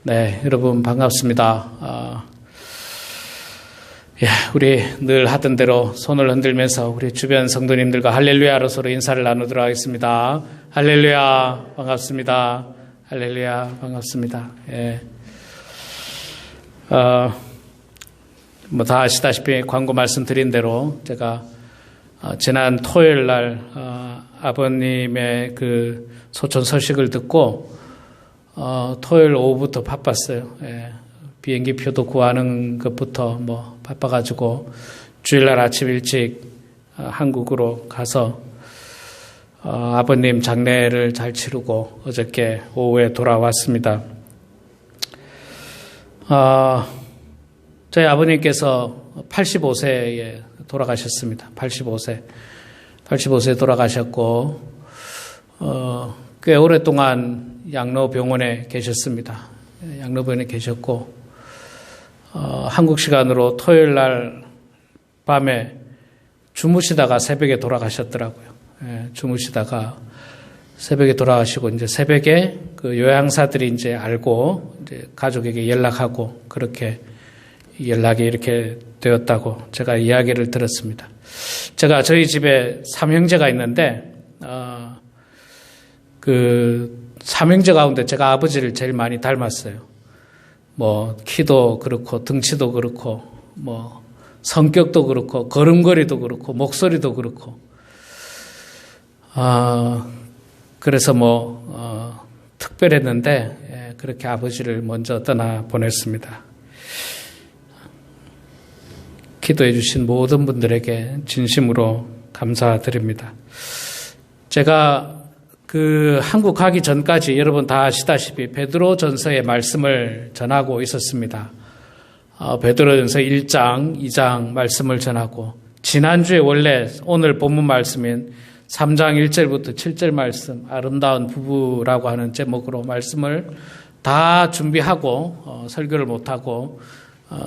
네, 여러분 반갑습니다. 우리 늘 하던 대로 손을 흔들면서 우리 주변 성도님들과 할렐루야로 서로 인사를 나누도록 하겠습니다. 할렐루야, 반갑습니다. 할렐루야, 반갑습니다. 다 아시다시피 광고 말씀드린 대로 제가 지난 토요일 날 아버님의 그 소천 소식을 듣고 토요일 오후부터 바빴어요. 비행기 표도 구하는 것부터 바빠가지고 주일날 아침 일찍 한국으로 가서 아버님 장례를 잘 치르고 어저께 오후에 돌아왔습니다. 저희 아버님께서 85세에 돌아가셨습니다. 85세 돌아가셨고 꽤 오랫동안 양로병원에 계셨습니다. 양로병원에 계셨고 한국 시간으로 토요일 날 밤에 주무시다가 새벽에 돌아가셨더라고요. 주무시다가 새벽에 돌아가시고 이제 새벽에 그 요양사들이 이제 알고 이제 가족에게 연락하고 그렇게 연락이 이렇게 되었다고 제가 이야기를 들었습니다. 제가 저희 집에 삼형제가 있는데 그 삼형제 가운데 제가 아버지를 제일 많이 닮았어요. 키도 그렇고 등치도 그렇고 성격도 그렇고 걸음걸이도 그렇고 목소리도 그렇고 그래서 특별했는데 그렇게 아버지를 먼저 떠나 보냈습니다. 기도해 주신 모든 분들에게 진심으로 감사드립니다. 제가 한국 가기 전까지 여러분 다 아시다시피 베드로전서의 말씀을 전하고 있었습니다. 베드로전서 1장, 2장 말씀을 전하고 지난주에 원래 오늘 본문 말씀인 3장 1절부터 7절 말씀 아름다운 부부라고 하는 제목으로 말씀을 다 준비하고 설교를 못하고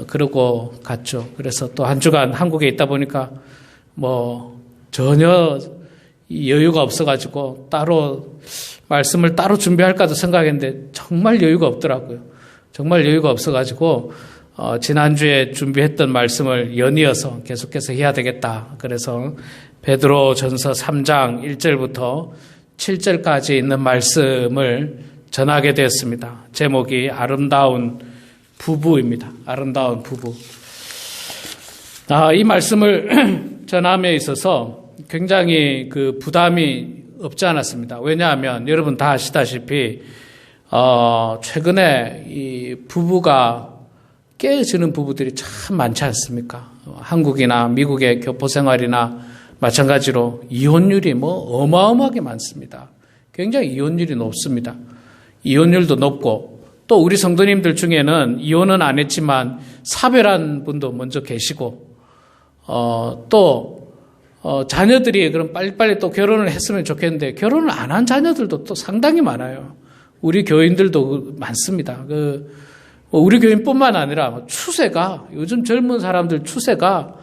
그러고 갔죠. 그래서 또 한 주간 한국에 있다 보니까 전혀 여유가 없어가지고 따로 말씀을 따로 준비할까도 생각했는데 정말 여유가 없더라고요. 정말 여유가 없어가지고 지난주에 준비했던 말씀을 연이어서 계속해서 해야 되겠다. 그래서 베드로전서 3장 1절부터 7절까지 있는 말씀을 전하게 되었습니다. 제목이 아름다운 부부입니다. 아름다운 부부. 이 말씀을 전함에 있어서 굉장히 부담이 없지 않았습니다. 왜냐하면 여러분 다 아시다시피 최근에 이 부부가 깨어지는 부부들이 참 많지 않습니까? 한국이나 미국의 교포 생활이나 마찬가지로 이혼율이 어마어마하게 많습니다. 굉장히 이혼율이 높습니다. 이혼율도 높고 또 우리 성도님들 중에는 이혼은 안 했지만 사별한 분도 먼저 계시고 또 자녀들이 그럼 빨리빨리 또 결혼을 했으면 좋겠는데 결혼을 안 한 자녀들도 또 상당히 많아요. 우리 교인들도 많습니다. 우리 교인뿐만 아니라 추세가 요즘 젊은 사람들 추세가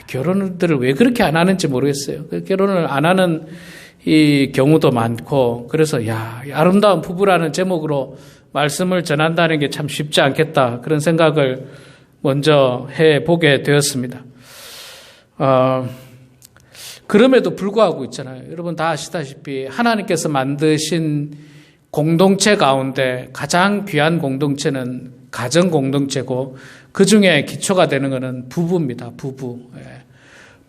결혼들을 왜 그렇게 안 하는지 모르겠어요. 결혼을 안 하는 이 경우도 많고 그래서 아름다운 부부라는 제목으로 말씀을 전한다는 게 참 쉽지 않겠다 그런 생각을 먼저 해보게 되었습니다. 그럼에도 불구하고 있잖아요. 여러분 다 아시다시피 하나님께서 만드신 공동체 가운데 가장 귀한 공동체는 가정 공동체고 그 중에 기초가 되는 것은 부부입니다. 부부.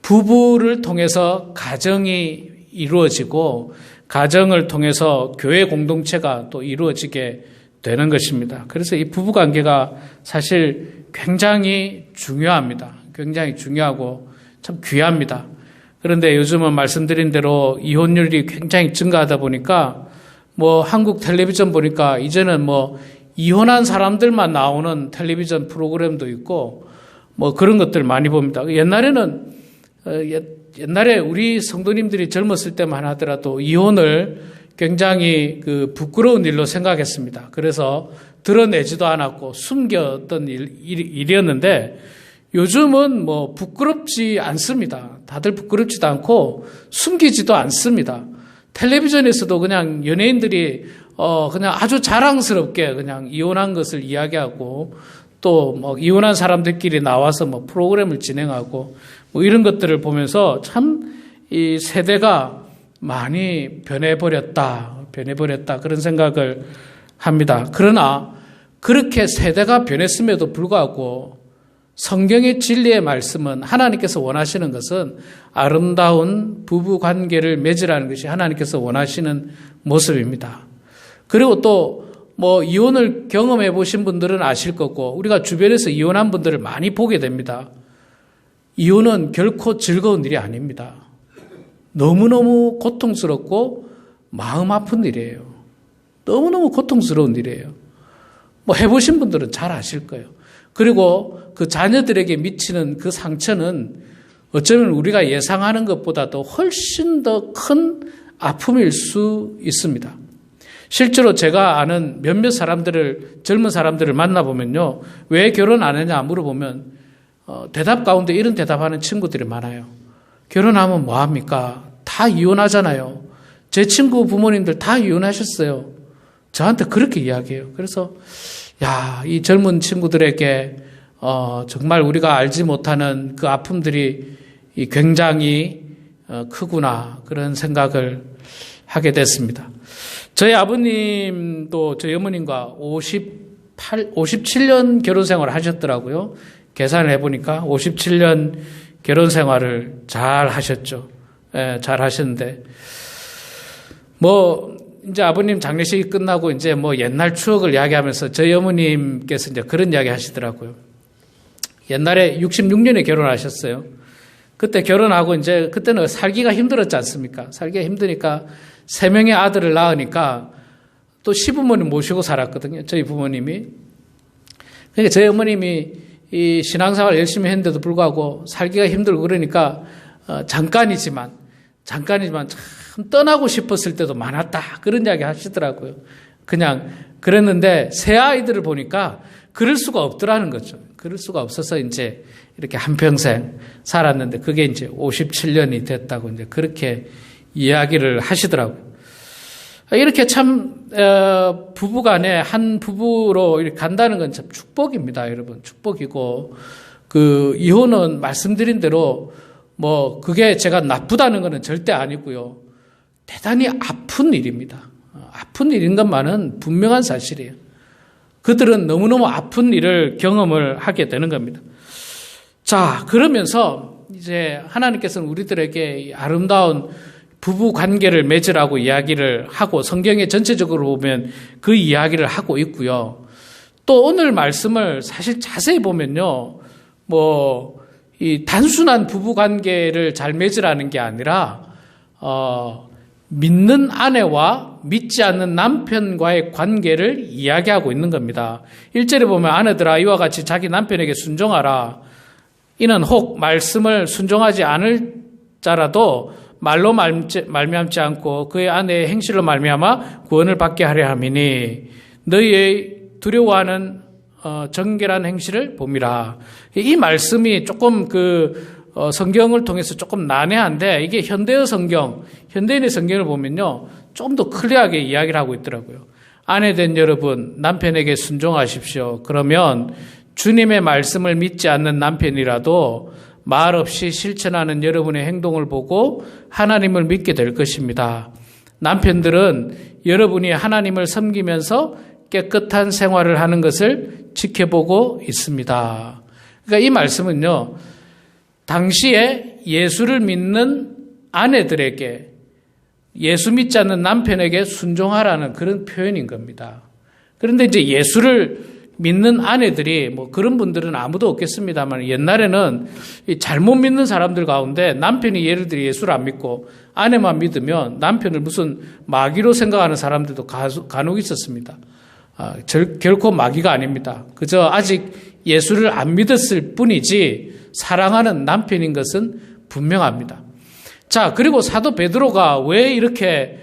부부를 통해서 가정이 이루어지고 가정을 통해서 교회 공동체가 또 이루어지게 되는 것입니다. 그래서 이 부부 관계가 사실 굉장히 중요합니다. 굉장히 중요하고 참 귀합니다. 그런데 요즘은 말씀드린 대로 이혼율이 굉장히 증가하다 보니까 한국 텔레비전 보니까 이제는 이혼한 사람들만 나오는 텔레비전 프로그램도 있고 그런 것들 많이 봅니다. 옛날에 우리 성도님들이 젊었을 때만 하더라도 이혼을 굉장히 부끄러운 일로 생각했습니다. 그래서 드러내지도 않았고 숨겼던 일이었는데 요즘은 부끄럽지 않습니다. 다들 부끄럽지도 않고 숨기지도 않습니다. 텔레비전에서도 그냥 연예인들이 그냥 아주 자랑스럽게 그냥 이혼한 것을 이야기하고 또 뭐 이혼한 사람들끼리 나와서 뭐 프로그램을 진행하고 뭐 이런 것들을 보면서 참 이 세대가 많이 변해버렸다 그런 생각을 합니다. 그러나 그렇게 세대가 변했음에도 불구하고 성경의 진리의 말씀은 하나님께서 원하시는 것은 아름다운 부부 관계를 맺으라는 것이 하나님께서 원하시는 모습입니다. 그리고 또 뭐 이혼을 경험해 보신 분들은 아실 거고 우리가 주변에서 이혼한 분들을 많이 보게 됩니다. 이혼은 결코 즐거운 일이 아닙니다. 너무너무 고통스럽고 마음 아픈 일이에요. 너무너무 고통스러운 일이에요. 뭐 해보신 분들은 잘 아실 거예요. 그리고 그 자녀들에게 미치는 그 상처는 어쩌면 우리가 예상하는 것보다도 훨씬 더 큰 아픔일 수 있습니다. 실제로 제가 아는 몇몇 젊은 사람들을 만나보면요. 왜 결혼 안 했냐 물어보면 대답 가운데 이런 대답하는 친구들이 많아요. 결혼하면 뭐합니까? 다 이혼하잖아요. 제 친구 부모님들 다 이혼하셨어요. 저한테 그렇게 이야기해요. 그래서 이 젊은 친구들에게 정말 우리가 알지 못하는 그 아픔들이 굉장히 크구나 그런 생각을 하게 됐습니다. 저희 아버님도 저희 어머님과 57년 결혼 생활을 하셨더라고요. 계산을 해보니까 57년 결혼 생활을 잘 하셨죠. 잘 하셨는데 뭐 이제 아버님 장례식이 끝나고 이제 뭐 옛날 추억을 이야기하면서 저희 어머님께서 이제 그런 이야기 하시더라고요. 옛날에 66년에 결혼하셨어요. 그때 결혼하고 이제 그때는 살기가 힘들었지 않습니까? 살기가 힘드니까 3명의 아들을 낳으니까 또 시부모님 모시고 살았거든요. 저희 부모님이. 그러니까 저희 어머님이 이 신앙생활 열심히 했는데도 불구하고 살기가 힘들고 그러니까 잠깐이지만 참 떠나고 싶었을 때도 많았다. 그런 이야기 하시더라고요. 그냥 그랬는데 새 아이들을 보니까 그럴 수가 없더라는 거죠. 그럴 수가 없어서 이제 이렇게 한평생 살았는데 그게 이제 57년이 됐다고 이제 그렇게 이야기를 하시더라고요. 이렇게 참 부부간에 한 부부로 이렇게 간다는 건 참 축복입니다, 여러분. 축복이고 그 이혼은 말씀드린 대로 뭐 그게 제가 나쁘다는 것은 절대 아니고요. 대단히 아픈 일입니다. 아픈 일인 것만은 분명한 사실이에요. 그들은 너무너무 아픈 일을 경험을 하게 되는 겁니다. 자, 그러면서 이제 하나님께서는 우리들에게 아름다운 부부 관계를 맺으라고 이야기를 하고 성경에 전체적으로 보면 그 이야기를 하고 있고요. 또 오늘 말씀을 사실 자세히 보면요. 뭐 이 단순한 부부 관계를 잘 맺으라는 게 아니라 믿는 아내와 믿지 않는 남편과의 관계를 이야기하고 있는 겁니다. 1절에 보면 아내들아 이와 같이 자기 남편에게 순종하라. 이는 혹 말씀을 순종하지 않을 자라도 말로 말미암지 않고 그의 아내의 행실로 말미암아 구원을 받게 하려 함이니 너희의 두려워하는 정결한 행실을 봄이라. 이 말씀이 조금 성경을 통해서 조금 난해한데 이게 현대의 성경, 현대인의 성경을 보면요. 좀 더 클리어하게 이야기를 하고 있더라고요. 아내된 여러분, 남편에게 순종하십시오. 그러면 주님의 말씀을 믿지 않는 남편이라도 말 없이 실천하는 여러분의 행동을 보고 하나님을 믿게 될 것입니다. 남편들은 여러분이 하나님을 섬기면서 깨끗한 생활을 하는 것을 지켜보고 있습니다. 그러니까 이 말씀은요, 당시에 예수를 믿는 아내들에게 예수 믿지 않는 남편에게 순종하라는 그런 표현인 겁니다. 그런데 이제 예수를 믿는 아내들이 뭐 그런 분들은 아무도 없겠습니다만 옛날에는 잘못 믿는 사람들 가운데 남편이 예를 들어 예수를 안 믿고 아내만 믿으면 남편을 무슨 마귀로 생각하는 사람들도 간혹 있었습니다. 결코 마귀가 아닙니다. 그저 아직 예수를 안 믿었을 뿐이지 사랑하는 남편인 것은 분명합니다. 자, 그리고 사도 베드로가 왜 이렇게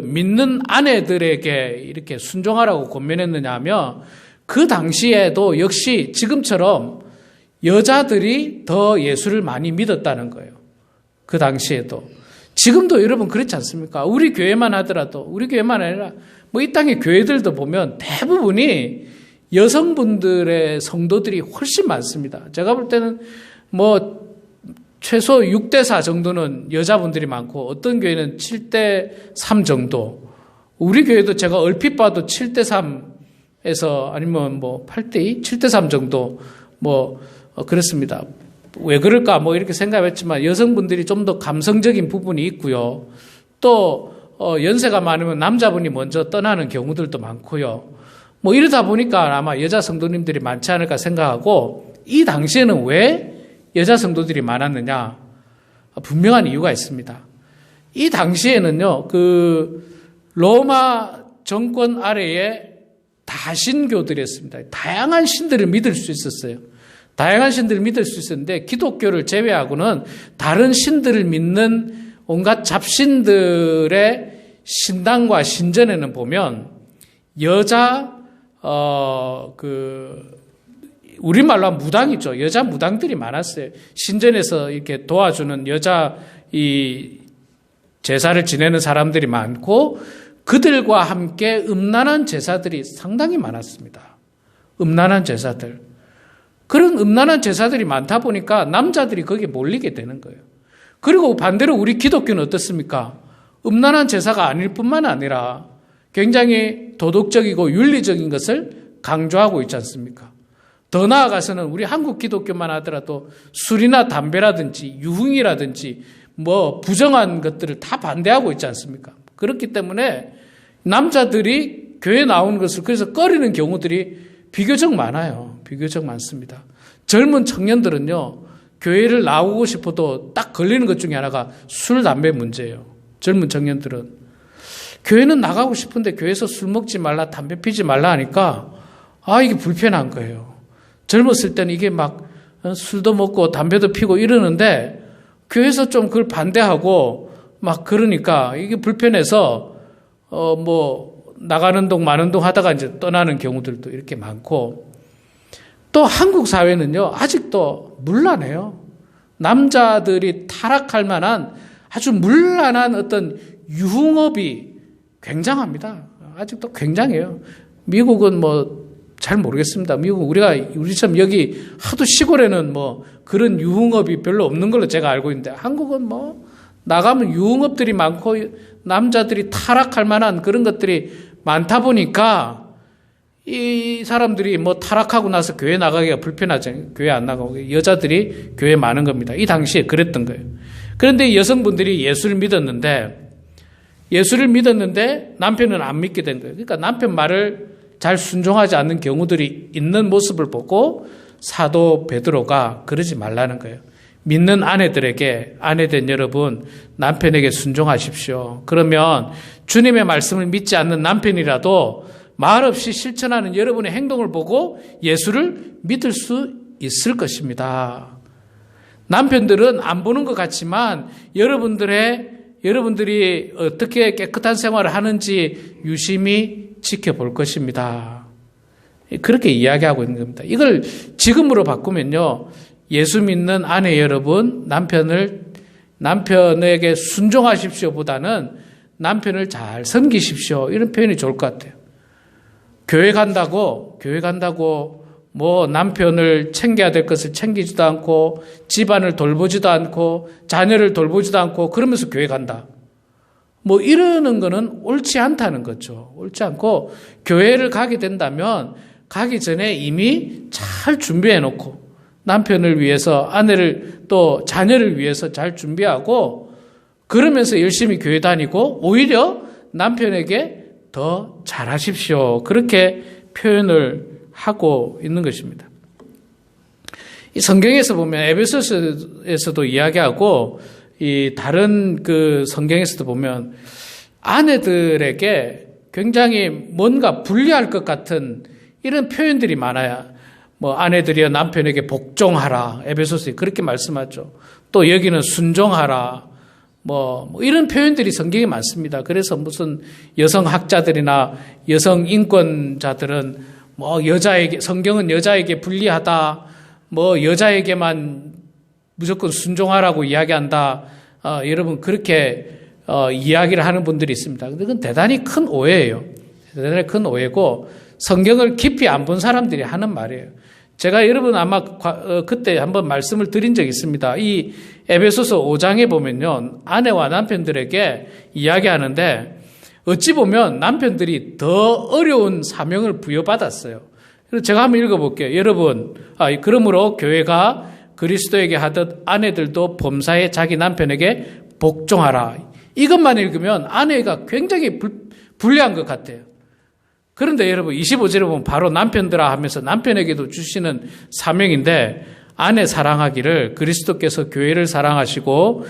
믿는 아내들에게 이렇게 순종하라고 권면했느냐 하면 그 당시에도 역시 지금처럼 여자들이 더 예수를 많이 믿었다는 거예요. 그 당시에도. 지금도 여러분 그렇지 않습니까? 우리 교회만 하더라도, 우리 교회만 아니라 뭐 이 땅의 교회들도 보면 대부분이 여성분들의 성도들이 훨씬 많습니다. 제가 볼 때는 뭐 최소 6대4 정도는 여자분들이 많고 어떤 교회는 7대3 정도. 우리 교회도 제가 얼핏 봐도 7대3에서 아니면 뭐 8대2, 7대3 정도 뭐 그렇습니다. 왜 그럴까 뭐 이렇게 생각했지만 여성분들이 좀 더 감성적인 부분이 있고요. 또 연세가 많으면 남자분이 먼저 떠나는 경우들도 많고요. 뭐 이러다 보니까 아마 여자 성도님들이 많지 않을까 생각하고, 이 당시에는 왜 여자 성도들이 많았느냐? 분명한 이유가 있습니다. 이 당시에는요, 로마 정권 아래에 다신교들이었습니다. 다양한 신들을 믿을 수 있었어요. 다양한 신들을 믿을 수 있었는데, 기독교를 제외하고는 다른 신들을 믿는 온갖 잡신들의 신당과 신전에는 보면 여자 우리말로 하면 무당이죠. 여자 무당들이 많았어요. 신전에서 이렇게 도와주는 여자 제사를 지내는 사람들이 많고, 그들과 함께 음란한 제사들이 상당히 많았습니다. 음란한 제사들. 그런 음란한 제사들이 많다 보니까 남자들이 거기에 몰리게 되는 거예요. 그리고 반대로 우리 기독교는 어떻습니까? 음란한 제사가 아닐 뿐만 아니라 굉장히 도덕적이고 윤리적인 것을 강조하고 있지 않습니까? 더 나아가서는 우리 한국 기독교만 하더라도 술이나 담배라든지 유흥이라든지 뭐 부정한 것들을 다 반대하고 있지 않습니까? 그렇기 때문에 남자들이 교회 나오는 것을 그래서 꺼리는 경우들이 비교적 많아요. 비교적 많습니다. 젊은 청년들은요, 교회를 나오고 싶어도 딱 걸리는 것 중에 하나가 술, 담배 문제예요. 젊은 청년들은. 교회는 나가고 싶은데 교회에서 술 먹지 말라, 담배 피지 말라 하니까 이게 불편한 거예요. 젊었을 때는 이게 막 술도 먹고 담배도 피고 이러는데 교회에서 좀 그걸 반대하고 막 그러니까 이게 불편해서 나가는 동 마는 동 하다가 이제 떠나는 경우들도 이렇게 많고, 또 한국 사회는요, 아직도 문란해요. 남자들이 타락할 만한 아주 문란한 어떤 유흥업이 굉장합니다. 아직도 굉장해요. 미국은 잘 모르겠습니다. 미국 우리처럼 여기 하도 시골에는 그런 유흥업이 별로 없는 걸로 제가 알고 있는데, 한국은 나가면 유흥업들이 많고 남자들이 타락할 만한 그런 것들이 많다 보니까 이 사람들이 타락하고 나서 교회 나가기가 불편하잖아요. 교회 안 나가고 여자들이 교회에 많은 겁니다. 이 당시에 그랬던 거예요. 그런데 여성분들이 예수를 믿었는데 남편은 안 믿게 된 거예요. 그러니까 남편 말을 잘 순종하지 않는 경우들이 있는 모습을 보고 사도 베드로가 그러지 말라는 거예요. 믿는 아내된 여러분, 남편에게 순종하십시오. 그러면 주님의 말씀을 믿지 않는 남편이라도 말없이 실천하는 여러분의 행동을 보고 예수를 믿을 수 있을 것입니다. 남편들은 안 보는 것 같지만 여러분들이 어떻게 깨끗한 생활을 하는지 유심히 지켜볼 것입니다. 그렇게 이야기하고 있는 겁니다. 이걸 지금으로 바꾸면요, 예수 믿는 아내 여러분, 남편에게 순종하십시오보다는 남편을 잘 섬기십시오, 이런 표현이 좋을 것 같아요. 교회 간다고 남편을 챙겨야 될 것을 챙기지도 않고, 집안을 돌보지도 않고, 자녀를 돌보지도 않고, 그러면서 교회 간다. 이러는 거는 옳지 않다는 거죠. 옳지 않고, 교회를 가게 된다면 가기 전에 이미 잘 준비해 놓고, 남편을 위해서, 아내를 또 자녀를 위해서 잘 준비하고, 그러면서 열심히 교회 다니고, 오히려 남편에게 더 잘하십시오. 그렇게 표현을 하고 있는 것입니다. 이 성경에서 보면 에베소서에서도 이야기하고, 이 다른 성경에서도 보면 아내들에게 굉장히 뭔가 불리할 것 같은 이런 표현들이 많아요. 아내들이여 남편에게 복종하라. 에베소서에 그렇게 말씀하죠. 또 여기는 순종하라. 이런 표현들이 성경에 많습니다. 그래서 무슨 여성학자들이나 여성 인권자들은 성경은 여자에게 불리하다, 여자에게만 무조건 순종하라고 이야기한다 여러분 그렇게 이야기를 하는 분들이 있습니다. 근데 그건 대단히 큰 오해예요. 대단히 큰 오해고 성경을 깊이 안 본 사람들이 하는 말이에요. 제가 여러분 아마 그때 한번 말씀을 드린 적이 있습니다. 이 에베소서 5장에 보면요. 아내와 남편들에게 이야기하는데 어찌 보면 남편들이 더 어려운 사명을 부여받았어요. 그래서 제가 한번 읽어볼게요. 여러분, 그러므로 교회가 그리스도에게 하듯 아내들도 범사에 자기 남편에게 복종하라. 이것만 읽으면 아내가 굉장히 불리한 것 같아요. 그런데 여러분 25절에 보면 바로 남편들아 하면서 남편에게도 주시는 사명인데 아내 사랑하기를 그리스도께서 교회를 사랑하시고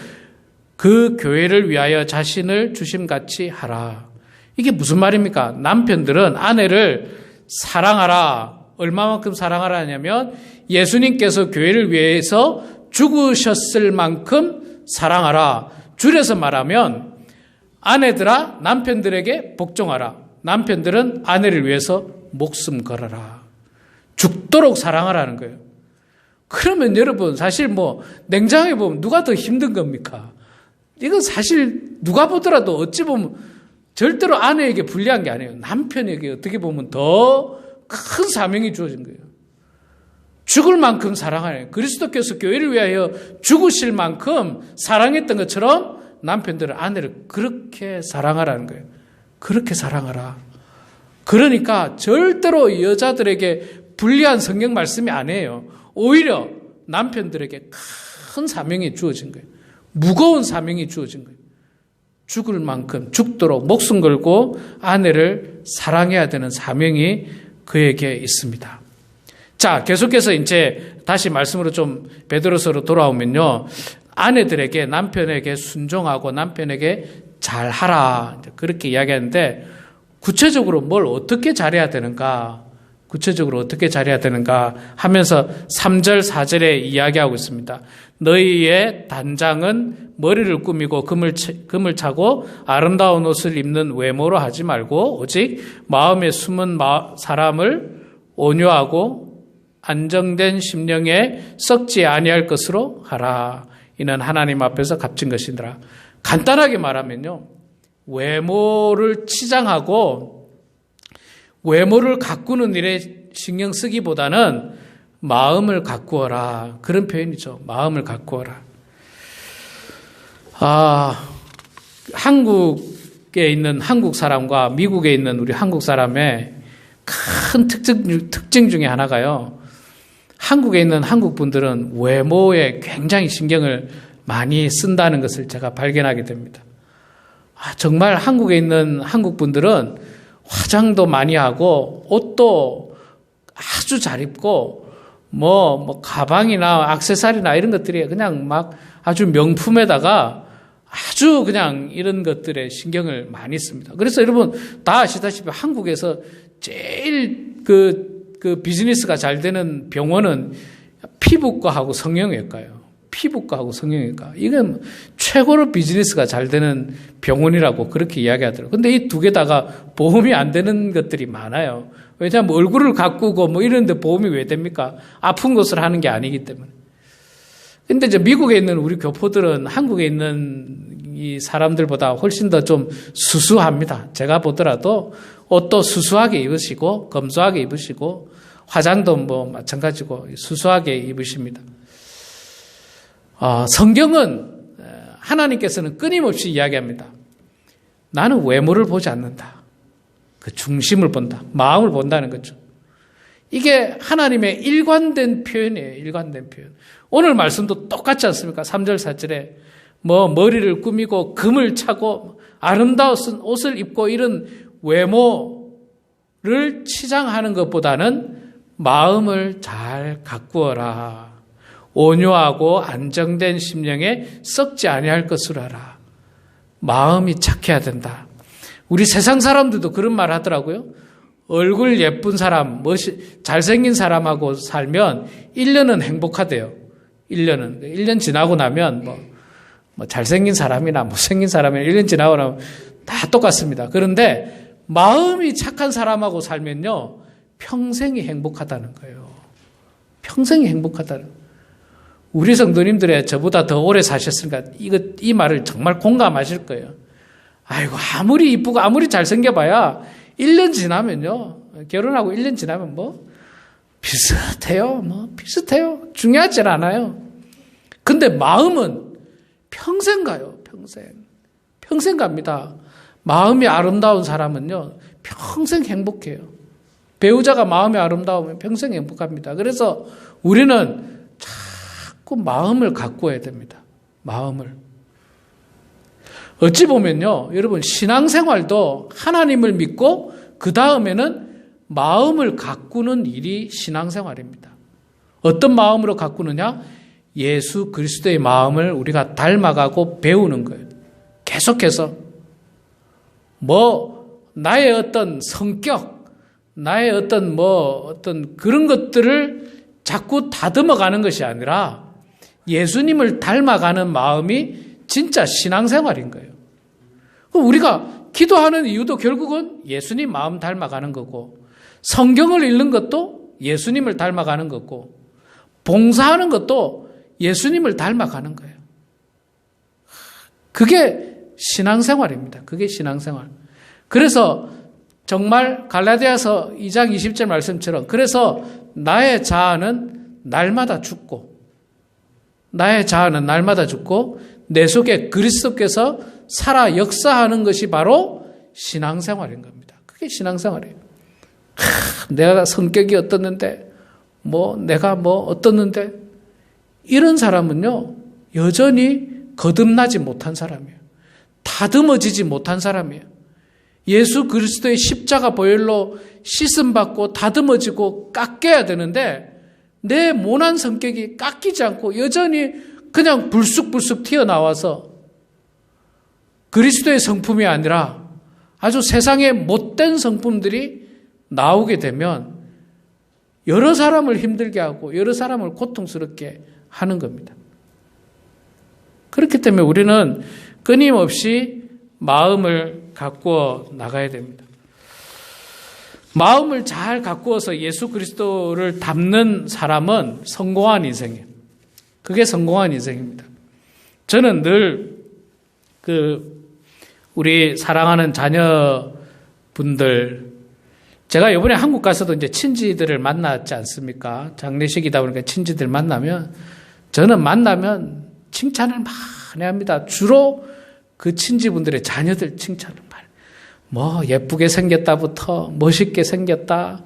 그 교회를 위하여 자신을 주심같이 하라. 이게 무슨 말입니까? 남편들은 아내를 사랑하라. 얼마만큼 사랑하라 하냐면 예수님께서 교회를 위해서 죽으셨을 만큼 사랑하라. 줄여서 말하면 아내들아 남편들에게 복종하라. 남편들은 아내를 위해서 목숨 걸어라. 죽도록 사랑하라는 거예요. 그러면 여러분 사실 냉정하게 보면 누가 더 힘든 겁니까? 이건 사실 누가 보더라도 어찌 보면 절대로 아내에게 불리한 게 아니에요. 남편에게 어떻게 보면 더 큰 사명이 주어진 거예요. 죽을 만큼 사랑하네. 그리스도께서 교회를 위하여 죽으실 만큼 사랑했던 것처럼 남편들은 아내를 그렇게 사랑하라는 거예요. 그렇게 사랑하라. 그러니까 절대로 여자들에게 불리한 성경 말씀이 아니에요. 오히려 남편들에게 큰 사명이 주어진 거예요. 무거운 사명이 주어진 거예요. 죽을 만큼 죽도록 목숨 걸고 아내를 사랑해야 되는 사명이 그에게 있습니다. 자, 계속해서 이제 다시 말씀으로 좀 베드로서로 돌아오면요. 아내들에게 남편에게 순종하고 남편에게 잘하라. 그렇게 이야기하는데 구체적으로 뭘 어떻게 잘해야 되는가? 구체적으로 어떻게 잘해야 되는가 하면서 3절, 4절에 이야기하고 있습니다. 너희의 단장은 머리를 꾸미고 금을 차고 아름다운 옷을 입는 외모로 하지 말고 오직 마음에 숨은 사람을 온유하고 안정된 심령에 썩지 아니할 것으로 하라. 이는 하나님 앞에서 값진 것이니라. 간단하게 말하면요. 외모를 치장하고 외모를 가꾸는 일에 신경 쓰기보다는 마음을 가꾸어라. 그런 표현이죠. 마음을 가꾸어라. 한국에 있는 한국 사람과 미국에 있는 우리 한국 사람의 큰 특징 중에 하나가요. 한국에 있는 한국 분들은 외모에 굉장히 신경을 많이 쓴다는 것을 제가 발견하게 됩니다. 정말 한국에 있는 한국 분들은 화장도 많이 하고 옷도 아주 잘 입고 가방이나 액세서리나 이런 것들이 그냥 막 아주 명품에다가 아주 그냥 이런 것들에 신경을 많이 씁니다. 그래서 여러분 다 아시다시피 한국에서 제일 그 비즈니스가 잘 되는 병원은 피부과하고 성형외과예요. 피부과하고 성형외과. 이건 최고로 비즈니스가 잘 되는 병원이라고 그렇게 이야기하더라고요. 근데 이 두 개다가 보험이 안 되는 것들이 많아요. 왜냐하면 얼굴을 가꾸고 이런데 보험이 왜 됩니까? 아픈 것을 하는 게 아니기 때문에. 근데 이제 미국에 있는 우리 교포들은 한국에 있는 이 사람들보다 훨씬 더 좀 수수합니다. 제가 보더라도 옷도 수수하게 입으시고 검소하게 입으시고 화장도 마찬가지고 수수하게 입으십니다. 성경은 하나님께서는 끊임없이 이야기합니다. 나는 외모를 보지 않는다. 그 중심을 본다. 마음을 본다는 거죠. 이게 하나님의 일관된 표현이에요. 일관된 표현. 오늘 말씀도 똑같지 않습니까? 3절 4절에 머리를 꾸미고 금을 차고 아름다운 옷을 입고 이런 외모를 치장하는 것보다는 마음을 잘 가꾸어라. 온유하고 안정된 심령에 썩지 아니할 것으로 하라. 마음이 착해야 된다. 우리 세상 사람들도 그런 말 하더라고요. 얼굴 예쁜 사람, 잘생긴 사람하고 살면 1년은 행복하대요. 1년 지나고 나면 잘생긴 사람이나 못생긴 사람이나 1년 지나고 나면 다 똑같습니다. 그런데 마음이 착한 사람하고 살면요. 평생이 행복하다는 거예요. 평생이 행복하다는 거예요. 우리 성도님들의 저보다 더 오래 사셨으니까 이 말을 정말 공감하실 거예요. 아이고, 아무리 이쁘고 아무리 잘생겨봐야 1년 지나면요. 결혼하고 1년 지나면 비슷해요. 중요하진 않아요. 근데 마음은 평생 가요, 평생 갑니다. 마음이 아름다운 사람은요, 평생 행복해요. 배우자가 마음이 아름다우면 평생 행복합니다. 그래서 우리는 자꾸 마음을 가꾸어야 됩니다. 마음을. 어찌 보면요, 여러분, 신앙생활도 하나님을 믿고 그 다음에는 마음을 가꾸는 일이 신앙생활입니다. 어떤 마음으로 가꾸느냐? 예수 그리스도의 마음을 우리가 닮아가고 배우는 거예요. 계속해서. 나의 어떤 성격, 나의 어떤 그런 것들을 자꾸 다듬어 가는 것이 아니라 예수님을 닮아가는 마음이 진짜 신앙생활인 거예요. 우리가 기도하는 이유도 결국은 예수님 마음 닮아가는 거고, 성경을 읽는 것도 예수님을 닮아가는 거고, 봉사하는 것도 예수님을 닮아가는 거예요. 그게 신앙생활입니다. 그게 신앙생활. 그래서 정말 갈라디아서 2장 20절 말씀처럼, 그래서 나의 자아는 날마다 죽고 내 속에 그리스도께서 살아 역사하는 것이 바로 신앙생활인 겁니다. 그게 신앙생활이에요. 내가 성격이 어떻는데, 내가 어떻는데, 이런 사람은요, 여전히 거듭나지 못한 사람이에요. 다듬어지지 못한 사람이에요. 예수 그리스도의 십자가 보혈로 씻음받고 다듬어지고 깎여야 되는데, 내 모난 성격이 깎이지 않고 여전히 그냥 불쑥불쑥 튀어나와서 그리스도의 성품이 아니라 아주 세상의 못된 성품들이 나오게 되면 여러 사람을 힘들게 하고 여러 사람을 고통스럽게 하는 겁니다. 그렇기 때문에 우리는 끊임없이 마음을 가꾸어 나가야 됩니다. 마음을 잘 가꾸어서 예수 그리스도를 닮는 사람은 성공한 인생이에요. 그게 성공한 인생입니다. 저는 늘 우리 사랑하는 자녀분들, 제가 이번에 한국 가서도 이제 친지들을 만났지 않습니까? 장례식이다 보니까 친지들 만나면, 저는 만나면 칭찬을 많이 합니다. 주로 그 친지분들의 자녀들 칭찬을 많이. 예쁘게 생겼다부터 멋있게 생겼다.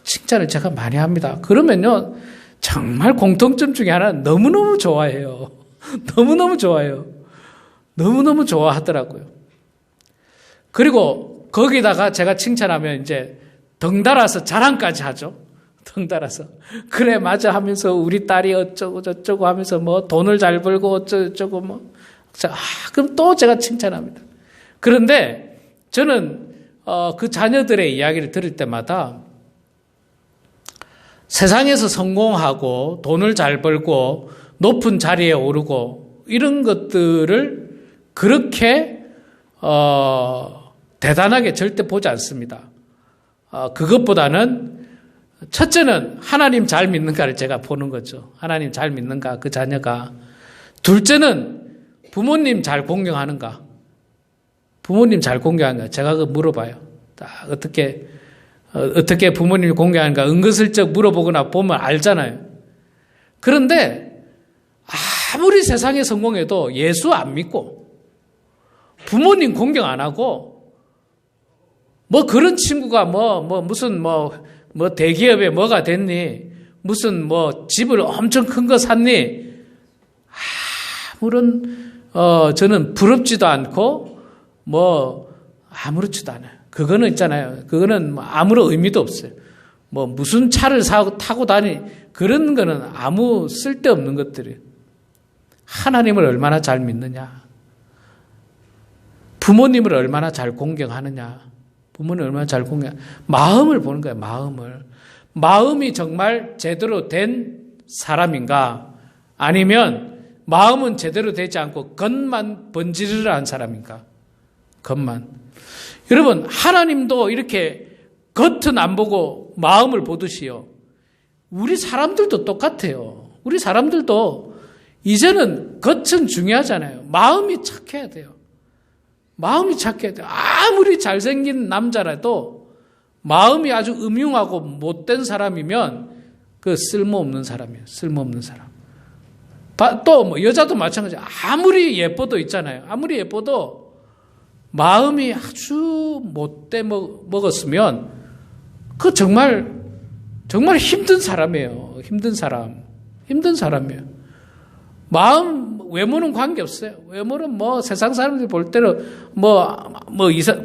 칭찬을 제가 많이 합니다. 그러면요, 정말 공통점 중에 하나는 너무너무 좋아해요. 너무너무 좋아해요. 너무너무 좋아하더라고요. 그리고 거기다가 제가 칭찬하면 이제 덩달아서 자랑까지 하죠. 덩달아서. 그래, 맞아 하면서 우리 딸이 어쩌고 저쩌고 하면서 돈을 잘 벌고 어쩌고 그럼 또 제가 칭찬합니다. 그런데 저는 그 자녀들의 이야기를 들을 때마다 세상에서 성공하고 돈을 잘 벌고 높은 자리에 오르고 이런 것들을 그렇게 대단하게 절대 보지 않습니다. 그것보다는 첫째는 하나님 잘 믿는가를 제가 보는 거죠. 하나님 잘 믿는가, 그 자녀가. 둘째는 부모님 잘 공경하는가. 부모님 잘 공경하는가. 제가 그거 물어봐요. 어떻게 부모님이 공경하는가. 은근슬쩍 물어보거나 보면 알잖아요. 그런데 아무리 세상에 성공해도 예수 안 믿고 부모님 공경 안 하고 그런 친구가 무슨 대기업에 뭐가 됐니? 무슨 집을 엄청 큰 거 샀니? 아무런 저는 부럽지도 않고 아무렇지도 않아요. 그거는 있잖아요. 그거는 아무런 의미도 없어요. 무슨 차를 타고 그런 거는 아무 쓸데없는 것들이에요. 하나님을 얼마나 잘 믿느냐. 부모님을 얼마나 잘 공경하느냐. 부모님을 얼마나 잘 마음을 보는 거예요. 마음이 정말 제대로 된 사람인가, 아니면 마음은 제대로 되지 않고 겉만 번지르르한 사람인가. 겉만. 여러분, 하나님도 이렇게 겉은 안 보고 마음을 보듯이요, 우리 사람들도 똑같아요. 우리 사람들도 이제는 겉은 중요하잖아요. 마음이 착해야 돼요. 마음이 착해야 돼요. 아무리 잘생긴 남자라도 마음이 아주 음흉하고 못된 사람이면 그 쓸모없는 사람이에요. 쓸모없는 사람. 또 뭐 여자도 마찬가지예요. 아무리 예뻐도 있잖아요. 아무리 예뻐도 마음이 아주 못돼 먹었으면 그 정말 힘든 사람이에요. 힘든 사람이에요. 마음, 외모는 관계없어요. 외모는 뭐 세상 사람들이 볼 때는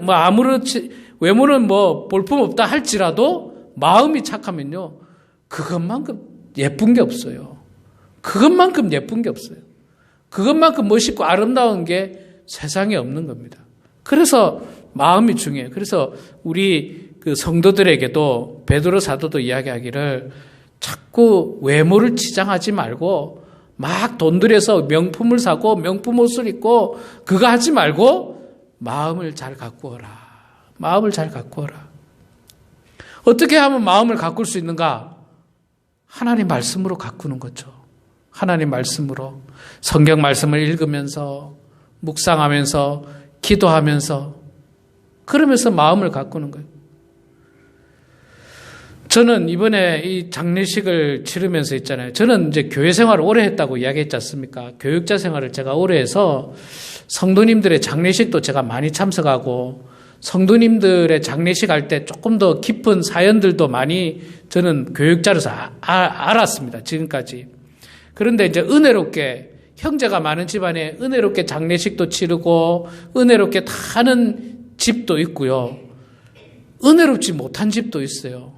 아무렇지, 외모는 뭐 볼품없다 할지라도 마음이 착하면요. 그것만큼 예쁜 게 없어요. 그것만큼 예쁜 게 없어요. 그것만큼 멋있고 아름다운 게 세상에 없는 겁니다. 그래서 마음이 중요해요. 그래서 우리 그 성도들에게도 베드로 사도도 이야기하기를 자꾸 외모를 치장하지 말고 막 돈 들여서 명품을 사고 명품 옷을 입고 그거 하지 말고 마음을 잘 가꾸어라. 마음을 잘 가꾸어라. 어떻게 하면 마음을 가꿀 수 있는가? 하나님 말씀으로 가꾸는 거죠. 하나님 말씀으로 성경 말씀을 읽으면서 묵상하면서 기도하면서 그러면서 마음을 가꾸는 거예요. 저는 이번에 이 장례식을 치르면서 있잖아요. 저는 이제 교회 생활을 오래 했다고 이야기했지 않습니까? 교육자 생활을 제가 오래 해서 성도님들의 장례식도 제가 많이 참석하고 성도님들의 장례식 할 때 조금 더 깊은 사연들도 많이 저는 교육자로서 알았습니다. 지금까지. 그런데 이제 은혜롭게 형제가 많은 집안에 은혜롭게 장례식도 치르고 은혜롭게 다 하는 집도 있고요. 은혜롭지 못한 집도 있어요.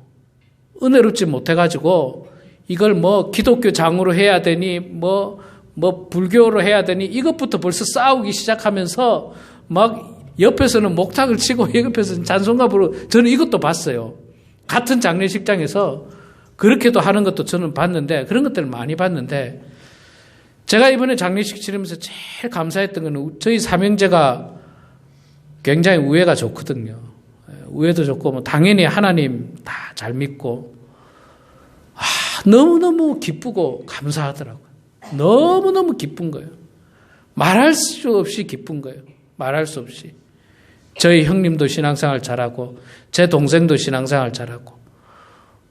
은혜롭지 못해가지고 이걸 뭐 기독교 장으로 해야 되니 뭐 불교로 해야 되니 이것부터 벌써 싸우기 시작하면서 막 옆에서는 목탁을 치고 옆에서는 찬송가 부르고 저는 이것도 봤어요. 같은 장례식장에서 그렇게도 하는 것도 저는 봤는데 그런 것들을 많이 봤는데 제가 이번에 장례식 치르면서 제일 감사했던 거는 저희 삼형제가 굉장히 우애가 좋거든요. 우애도 좋고 뭐 당연히 하나님 다 잘 믿고 너무너무 기쁘고 감사하더라고요. 너무너무 기쁜 거예요. 말할 수 없이 기쁜 거예요. 말할 수 없이. 저희 형님도 신앙생활 잘하고 제 동생도 신앙생활 잘하고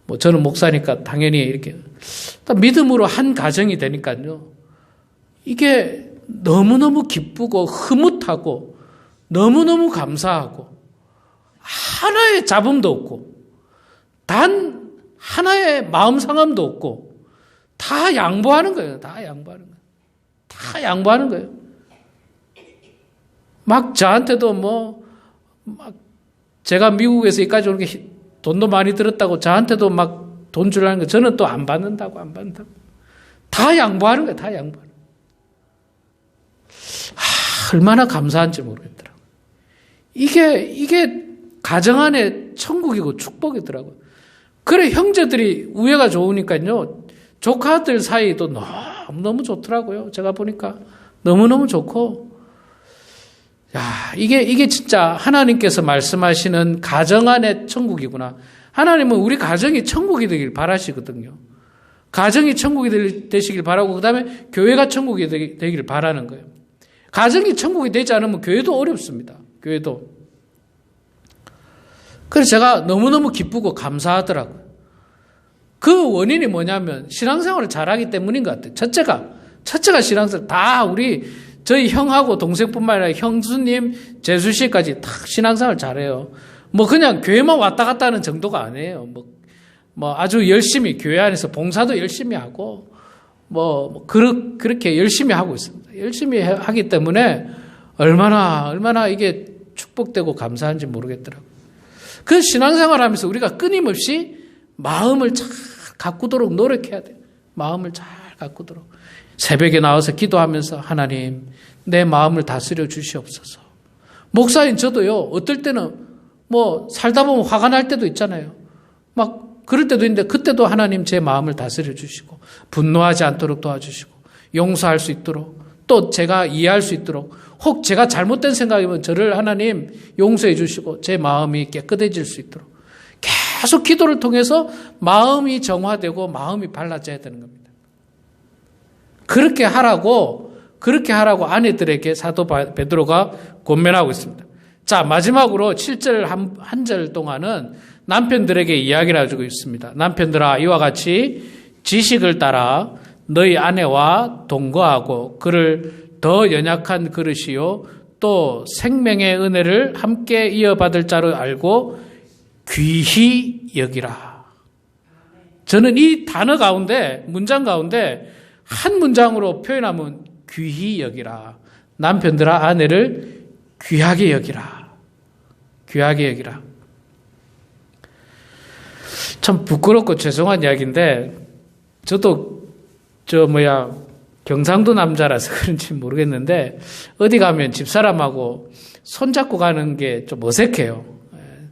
뭐 저는 목사니까 당연히 이렇게 믿음으로 한 가정이 되니까요. 이게 너무너무 기쁘고 흐뭇하고 너무너무 감사하고 하나의 잡음도 없고 단 하나의 마음 상함도 없고 다 양보하는 거예요. 다 양보하는 거예요. 다 양보하는 거예요. 막 저한테도 막 제가 미국에서 여기까지 오는 게 돈도 많이 들었다고 저한테도 막 돈 주려는 거 저는 또 안 받는다고. 다 양보하는 거예요. 다 양보하는 거예요. 얼마나 감사한지 모르겠더라고요. 이게 가정 안에 천국이고 축복이더라고요. 그래 형제들이 우애가 좋으니까요. 조카들 사이도 너무너무 좋더라고요. 제가 보니까 너무너무 좋고 이게 진짜 하나님께서 말씀하시는 가정 안의 천국이구나. 하나님은 우리 가정이 천국이 되길 바라시거든요. 가정이 천국이 되시길 바라고 그다음에 교회가 천국이 되길 바라는 거예요. 가정이 천국이 되지 않으면 교회도 어렵습니다. 교회도. 그래서 제가 너무너무 기쁘고 감사하더라고요. 그 원인이 뭐냐면 신앙생활을 잘하기 때문인 것 같아요. 첫째가 신앙생활 다 저희 형하고 동생뿐만 아니라 형수님, 재수씨까지 다 신앙생활 잘해요. 그냥 교회만 왔다 갔다 하는 정도가 아니에요. 아주 열심히 교회 안에서 봉사도 열심히 하고 그렇게 열심히 하고 있습니다. 열심히 하기 때문에 얼마나 이게 축복되고 감사한지 모르겠더라고요. 그 신앙생활 하면서 우리가 끊임없이 마음을 잘 가꾸도록 노력해야 돼요. 마음을 잘 가꾸도록. 새벽에 나와서 기도하면서 하나님 내 마음을 다스려 주시옵소서. 목사인 저도요. 어떨 때는 살다 보면 화가 날 때도 있잖아요. 그럴 때도 있는데 그때도 하나님 제 마음을 다스려 주시고 분노하지 않도록 도와주시고 용서할 수 있도록 또 제가 이해할 수 있도록 혹 제가 잘못된 생각이면 저를 하나님 용서해 주시고 제 마음이 깨끗해질 수 있도록 계속 기도를 통해서 마음이 정화되고 마음이 발라져야 되는 겁니다. 그렇게 하라고 아내들에게 사도 베드로가 권면하고 있습니다. 자, 마지막으로 7절 한 절 동안은 남편들에게 이야기를 해주고 있습니다. 남편들아, 이와 같이 지식을 따라 너희 아내와 동거하고 그를 더 연약한 그릇이요 또 생명의 은혜를 함께 이어받을 자로 알고 귀히 여기라. 저는 이 단어 가운데, 문장 가운데 한 문장으로 표현하면 귀히 여기라. 남편들아, 아내를 귀하게 여기라. 귀하게 여기라. 참 부끄럽고 죄송한 이야기인데, 저도 경상도 남자라서 그런지 모르겠는데, 어디 가면 집사람하고 손잡고 가는 게 좀 어색해요.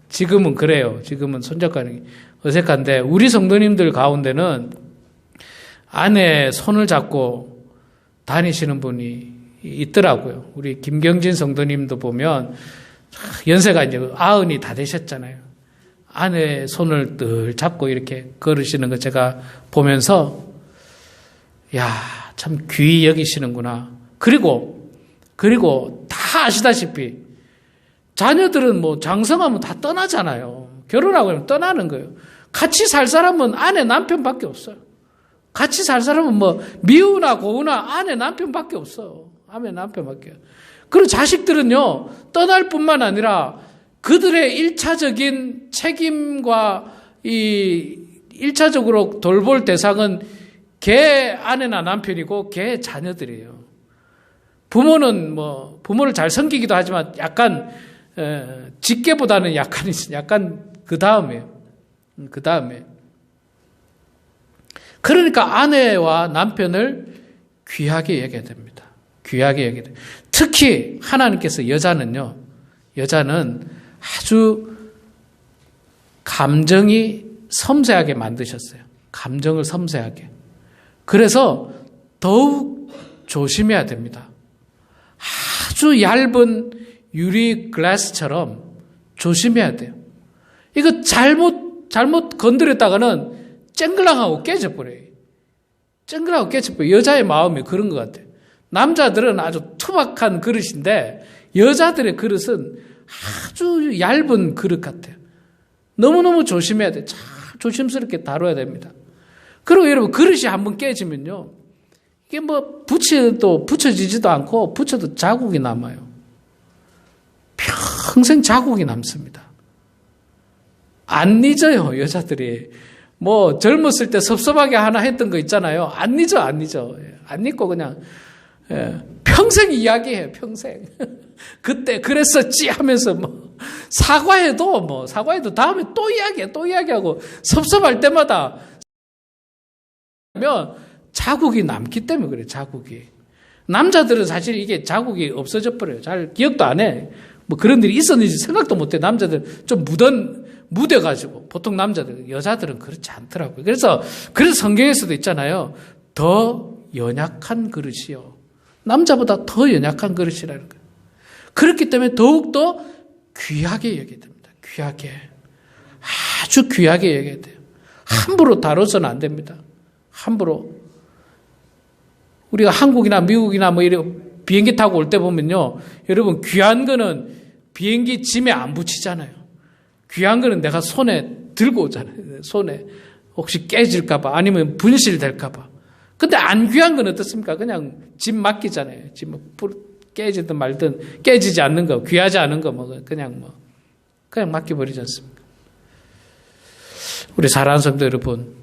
지금은 그래요. 지금은 손잡고 가는 게 어색한데, 우리 성도님들 가운데는 아내 손을 잡고 다니시는 분이 있더라고요. 우리 김경진 성도님도 보면 연세가 이제 90이 다 되셨잖아요. 아내 손을 늘 잡고 이렇게 걸으시는 거 제가 보면서 야, 참 귀히 여기시는구나. 그리고 다 아시다시피 자녀들은 뭐 장성하면 다 떠나잖아요. 결혼하고 나면 떠나는 거예요. 같이 살 사람은 아내 남편밖에 없어요. 같이 살 사람은 뭐 미우나 고우나 아내 남편밖에 없어요. 아내 남편밖에. 그리고 자식들은요, 떠날 뿐만 아니라 그들의 1차적인 책임과 이 1차적으로 돌볼 대상은 걔 아내나 남편이고 걔 자녀들이에요. 부모를 잘 섬기기도 하지만 약간 직계보다는 약간 그 다음에. 그러니까 아내와 남편을 귀하게 여겨야 됩니다. 귀하게 여겨야 됩니다. 특히 하나님께서 여자는 아주 감정이 섬세하게 만드셨어요. 감정을 섬세하게. 그래서 더욱 조심해야 됩니다. 아주 얇은 유리 글라스처럼 조심해야 돼요. 이거 잘못 건드렸다가는 쨍글랑하고 깨져버려요. 쨍글하고 깨져버려요. 여자의 마음이 그런 것 같아요. 남자들은 아주 투박한 그릇인데 여자들의 그릇은 아주 얇은 그릇 같아요. 너무너무 조심해야 돼요. 참 조심스럽게 다뤄야 됩니다. 그리고 여러분, 그릇이 한번 깨지면요, 이게 뭐 붙여지지도 않고 붙여도 자국이 남아요. 평생 자국이 남습니다. 안 잊어요, 여자들이. 뭐 젊었을 때 섭섭하게 하나 했던 거 있잖아요. 안 잊어. 안 잊고 그냥 평생 이야기해요. 평생. 그때 그랬었지 하면서 사과해도 다음에 또 이야기하고 섭섭할 때마다 자국이 남기 때문에 그래요. 자국이. 남자들은 사실 이게 자국이 없어져 버려요. 잘 기억도 안 해. 뭐 그런 일이 있었는지 생각도 못 해. 남자들은 좀 묻어가지고. 보통 여자들은 그렇지 않더라고요. 그래서 성경에서도 있잖아요. 더 연약한 그릇이요. 남자보다 더 연약한 그릇이라는 거예요. 그렇기 때문에 더욱더 귀하게 여겨야 됩니다. 귀하게. 아주 귀하게 여겨야 돼요. 함부로 다뤄서는 안 됩니다. 함부로. 우리가 한국이나 미국이나 비행기 타고 올 때 보면요. 여러분, 귀한 거는 비행기 짐에 안 붙이잖아요. 귀한 거는 내가 손에 들고 오잖아요. 손에. 혹시 깨질까봐 아니면 분실될까봐. 근데 안 귀한 건 어떻습니까? 그냥 짐 맡기잖아요. 짐 깨지든 말든 깨지지 않는 거, 귀하지 않은 거 그냥 맡겨버리지 않습니까? 우리 사랑하는 성도 여러분,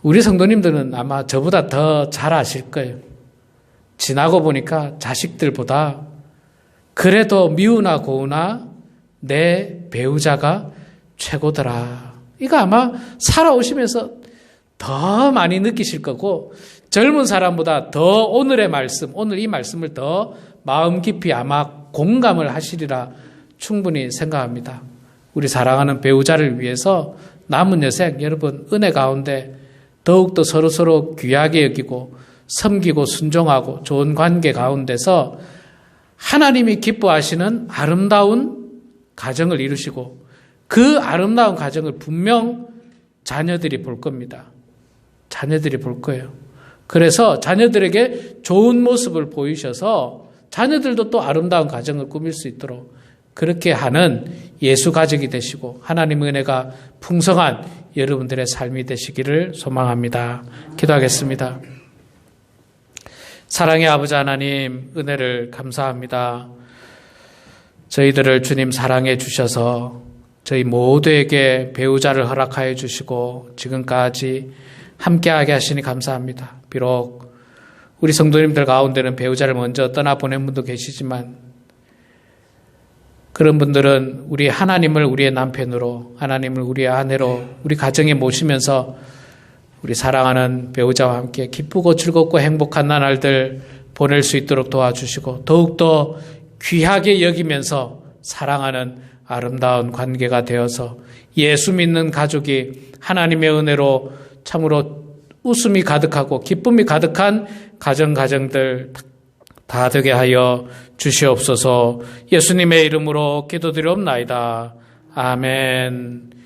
우리 성도님들은 아마 저보다 더 잘 아실 거예요. 지나고 보니까 자식들보다 그래도 미우나 고우나 내 배우자가 최고더라. 이거 아마 살아오시면서 더 많이 느끼실 거고, 젊은 사람보다 더 오늘 이 말씀을 더 마음 깊이 아마 공감을 하시리라 충분히 생각합니다. 우리 사랑하는 배우자를 위해서 남은 여생 여러분, 은혜 가운데 더욱더 서로 귀하게 여기고 섬기고 순종하고 좋은 관계 가운데서 하나님이 기뻐하시는 아름다운 가정을 이루시고, 그 아름다운 가정을 분명 자녀들이 볼 겁니다. 자녀들이 볼 거예요. 그래서 자녀들에게 좋은 모습을 보이셔서 자녀들도 또 아름다운 가정을 꾸밀 수 있도록 그렇게 하는 예수 가족이 되시고 하나님의 은혜가 풍성한 여러분들의 삶이 되시기를 소망합니다. 기도하겠습니다. 사랑의 아버지 하나님, 은혜를 감사합니다. 저희들을 주님 사랑해 주셔서 저희 모두에게 배우자를 허락하여 주시고 지금까지 함께하게 하시니 감사합니다. 비록 우리 성도님들 가운데는 배우자를 먼저 떠나보낸 분도 계시지만 그런 분들은 우리 하나님을 우리의 남편으로, 하나님을 우리의 아내로 우리 가정에 모시면서 우리 사랑하는 배우자와 함께 기쁘고 즐겁고 행복한 나날들 보낼 수 있도록 도와주시고 더욱더 귀하게 여기면서 사랑하는 아름다운 관계가 되어서 예수 믿는 가족이 하나님의 은혜로 참으로 웃음이 가득하고 기쁨이 가득한 가정들 다 되게 하여 주시옵소서. 예수님의 이름으로 기도드리옵나이다. 아멘.